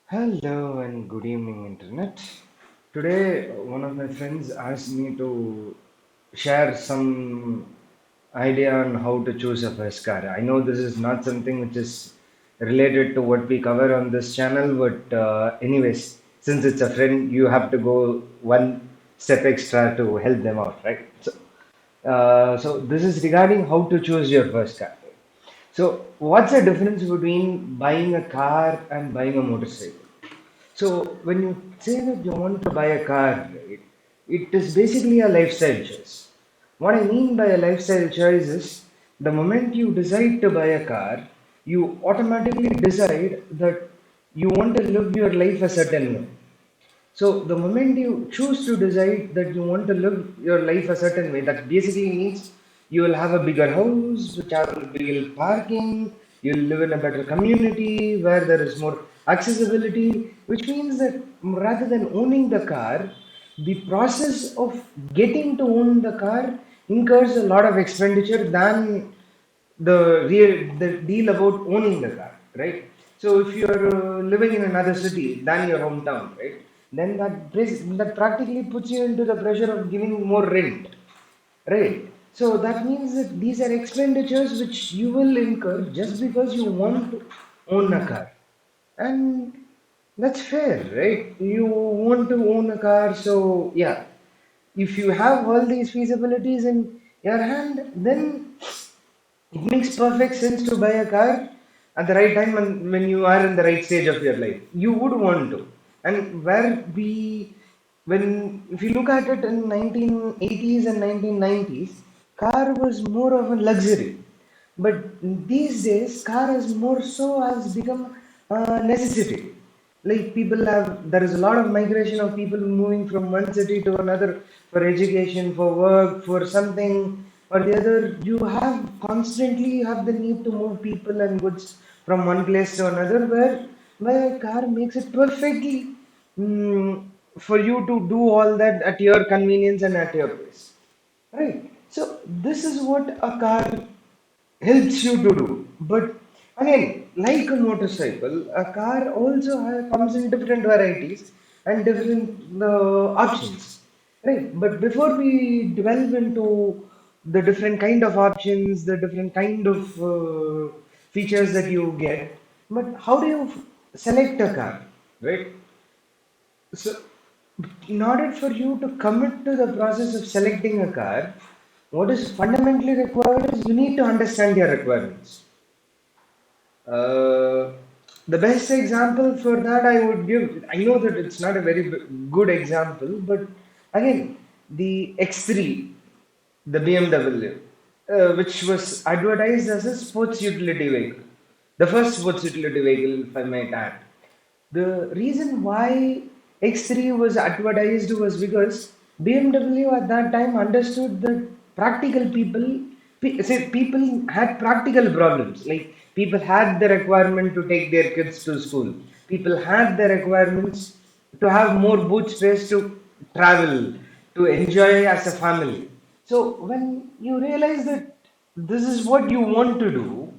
Hello and good evening, Internet. Today, one of my friends asked me to share some idea on how to choose a first car. I know this is not something which is related to what we cover on this channel, but anyways, since it's a friend, you have to go one step extra to help them out, right? So this is regarding how to choose your first car. So, what's the difference between buying a car and buying a motorcycle? So when you say that you want to buy a car, right, it is basically a lifestyle choice. What I mean by a lifestyle choice is the moment you decide to buy a car, you automatically decide that you want to live your life a certain way. So the moment you choose to decide that you want to live your life a certain way, that basically means you will have a bigger house, which have bigger parking, you'll live in a better community where there is more accessibility, which means that rather than owning the car, the process of getting to own the car incurs a lot of expenditure than the deal about owning the car, right? So if you're living in another city than your hometown, right, then that practically puts you into the pressure of giving more rent, right? So that means that these are expenditures which you will incur just because you want to own a car, and that's fair, right? You want to own a car, so yeah, if you have all these feasibilities in your hand, then it makes perfect sense to buy a car at the right time and when you are in the right stage of your life. You would want to. And if you look at it in 1980s and 1990s, car was more of a luxury. But these days, car has more so has become a necessity. Like there is a lot of migration of people moving from one city to another for education, for work, for something or the other. You have the need to move people and goods from one place to another, where a car makes it perfectly for you to do all that at your convenience and at your pace. Right. So this is what a car helps you to do. But again, like a motorcycle, a car also comes in different varieties and different options. Right. But before we delve into the different kind of options, the different kind of features that you get, but how do you select a car? Right. So, in order for you to commit to the process of selecting a car, what is fundamentally required is you need to understand your requirements. Uh, the best example for that I would give, I know that it's not a very good example, but again, the X3, the BMW, which was advertised as a sports utility vehicle, the first sports utility vehicle, if I might add. The reason why X3 was advertised was because BMW at that time understood that people had practical problems. Like people had the requirement to take their kids to school. People had the requirements to have more boot space to travel, to enjoy as a family. So when you realize that this is what you want to do,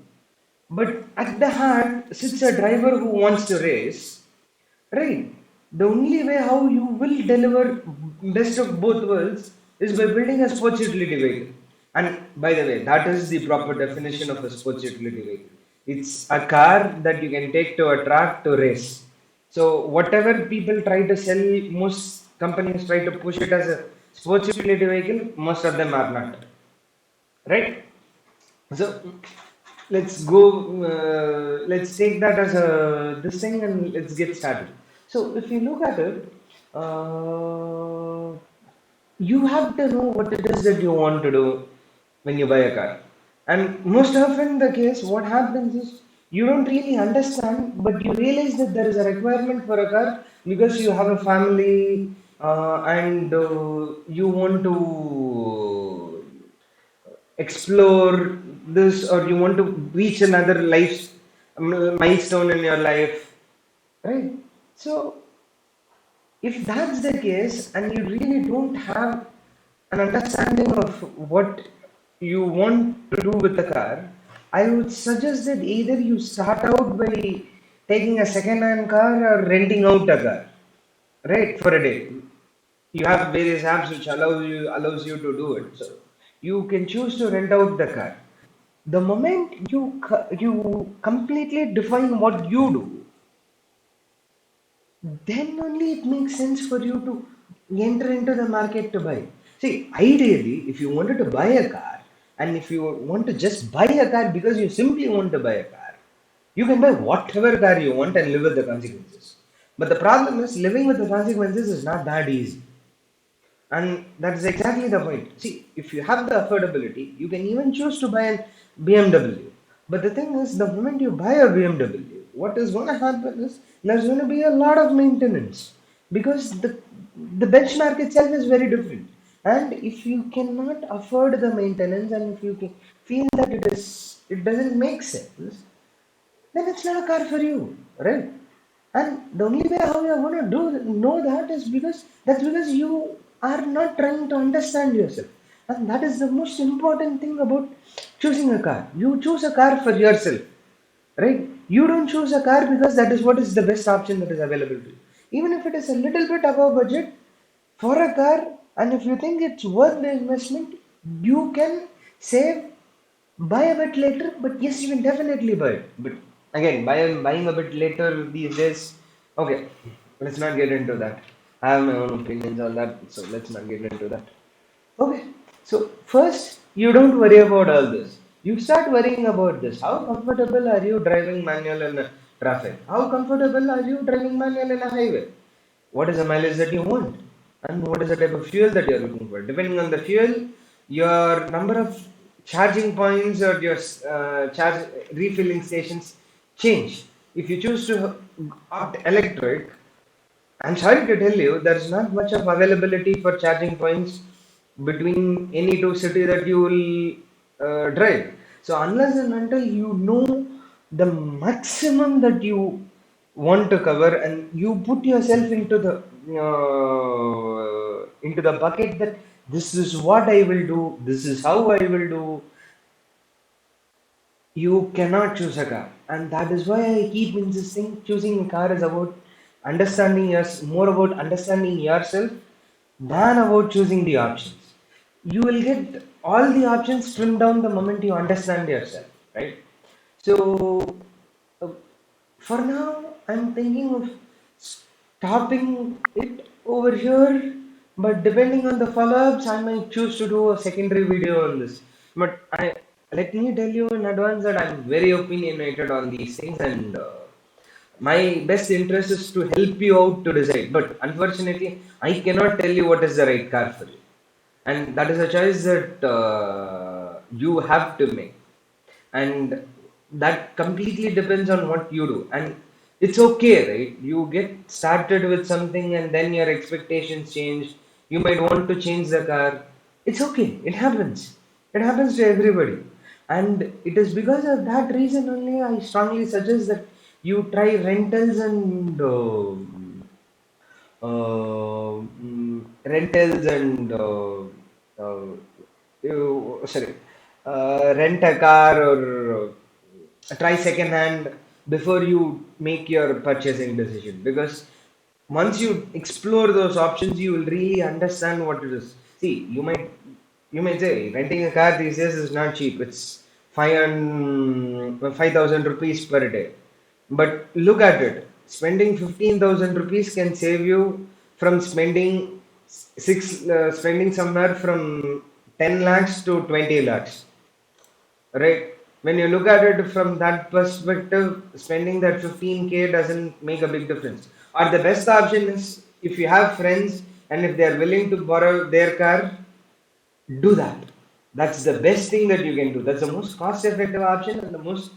but at the heart sits a driver who wants to race, right? The only way how you will deliver best of both worlds is by building a sports utility vehicle. And by the way, that is the proper definition of a sports utility vehicle. It's a car that you can take to a track to race. So whatever people try to sell, most companies try to push it as a sports utility vehicle. Most of them are not, right? So let's go. Let's take that as a this thing and let's get started. So if you look at it, uh, you have to know what it is that you want to do when you buy a car. And most often the case, what happens is you don't really understand, but you realize that there is a requirement for a car because you have a family and you want to explore this or you want to reach another life milestone in your life, right? So if that's the case and you really don't have an understanding of what you want to do with the car, I would suggest that either you start out by taking a second-hand car or renting out a car, right, for a day. You have various apps which allows you to do it. So you can choose to rent out the car. The moment you completely define what you do, then only it makes sense for you to enter into the market to buy. See, ideally, if you wanted to buy a car, and if you want to just buy a car because you simply want to buy a car, you can buy whatever car you want and live with the consequences. But the problem is, living with the consequences is not that easy. And that's exactly the point. See, if you have the affordability, you can even choose to buy a BMW. But the thing is, the moment you buy a BMW, what is going to happen is there's going to be a lot of maintenance because the benchmark itself is very different. And if you cannot afford the maintenance, and if you can feel that it doesn't make sense, then it's not a car for you, right? And the only way how you're going to know that is because you are not trying to understand yourself, and that is the most important thing about choosing a car. You choose a car for yourself, right? You don't choose a car because that is what is the best option that is available to you, even if it is a little bit above budget for a car. And if you think it's worth the investment, you can save, buy a bit later, but yes, you can definitely buy it. But again, buying a bit later these days, okay, let's not get into that. I have my own opinions on that, so let's not get into that. Okay, so first, you don't worry about all this. You start worrying about this. How comfortable are you driving manual in a traffic? How comfortable are you driving manual in a highway? What is the mileage that you want? And what is the type of fuel that you're looking for? Depending on the fuel, your number of charging points or your charge refilling stations change. If you choose to opt electric, I'm sorry to tell you, there's not much of availability for charging points between any two city that you will drive. So unless and until you know the maximum that you want to cover, and you put yourself into the bucket that this is what I will do, this is how I will do, you cannot choose a car. And that is why I keep insisting choosing a car is about understanding more about understanding yourself than about choosing the options. You will get all the options trimmed down the moment you understand yourself, right? So uh, for now, I'm thinking of stopping it over here, but depending on the follow-ups, I might choose to do a secondary video on this. But let me tell you in advance that I'm very opinionated on these things, and my best interest is to help you out to decide. But unfortunately, I cannot tell you what is the right car for you, and that is a choice that you have to make. And that completely depends on what you do. And it's okay, right? You get started with something and then your expectations change. You might want to change the car. It's okay, it happens to everybody. And it is because of that reason only I strongly suggest that you try rentals and rentals and sorry, rent a car or try second hand before you make your purchasing decision, because once you explore those options you will really understand what it is. See, you might say renting a car these days is not cheap. It's 5,000 rupees per day. But look at it. Spending 15,000 rupees can save you from spending somewhere from 10 lakhs to 20 lakhs, right? When you look at it from that perspective, spending that 15K doesn't make a big difference. Or the best option is, if you have friends and if they are willing to borrow their car, do that. That's the best thing that you can do. That's the most cost effective option and the most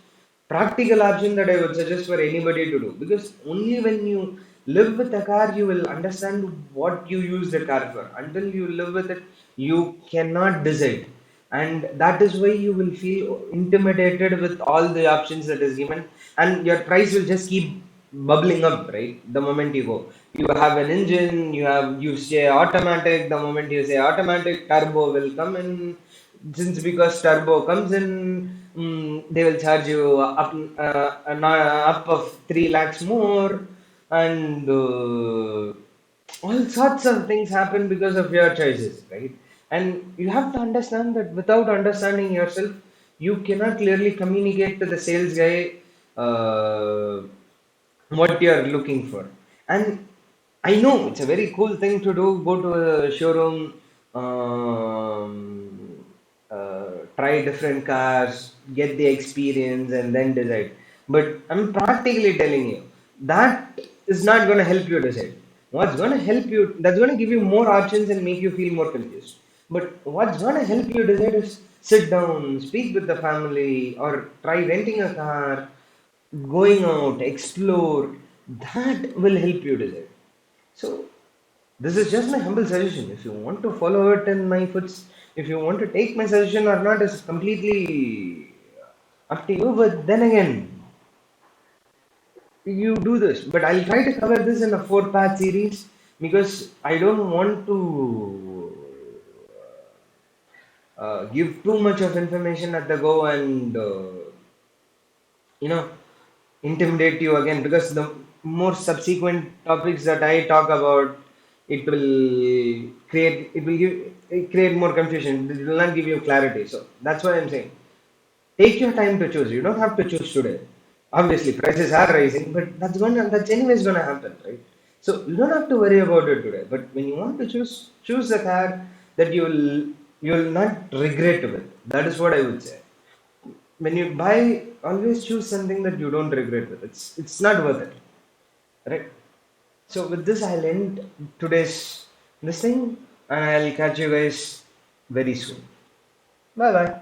practical option that I would suggest for anybody to do, because only when you live with a car you will understand what you use the car for. Until you live with it, you cannot decide. And that is why you will feel intimidated with all the options that is given, and your price will just keep bubbling up, right? The moment you go, you have an engine, you say automatic. The moment you say automatic, turbo will come in. Since because turbo comes in, they will charge you up of 3 lakhs more, and all sorts of things happen because of your choices, right? And you have to understand that without understanding yourself, you cannot clearly communicate to the sales guy uh, what you are looking for. And I know it's a very cool thing to do, go to a showroom, try different cars, get the experience, and then decide. But I'm practically telling you that is not going to help you decide. What's going to help you, that's going to give you more options and make you feel more confused. But what's going to help you decide is sit down, speak with the family, or try renting a car, going out, explore. That will help you decide. So this is just my humble suggestion. If you want to follow it in my footsteps, if you want to take my suggestion or not, is completely up to you. But then again, you do this. But I'll try to cover this in a four-part series because I don't want to give too much of information at the go and you know intimidate you again, because the more subsequent topics that I talk about, it will give it create more confusion. It will not give you clarity. So that's why I'm saying take your time to choose. You don't have to choose today. Obviously prices are rising, but that's anyways gonna happen, right? So you don't have to worry about it today. But when you want to choose a car that you'll not regret with. That is what I would say. When you buy, always choose something that you don't regret with. It's not worth it, right? So with this, I'll end today's this thing, and I'll catch you guys very soon. Bye bye.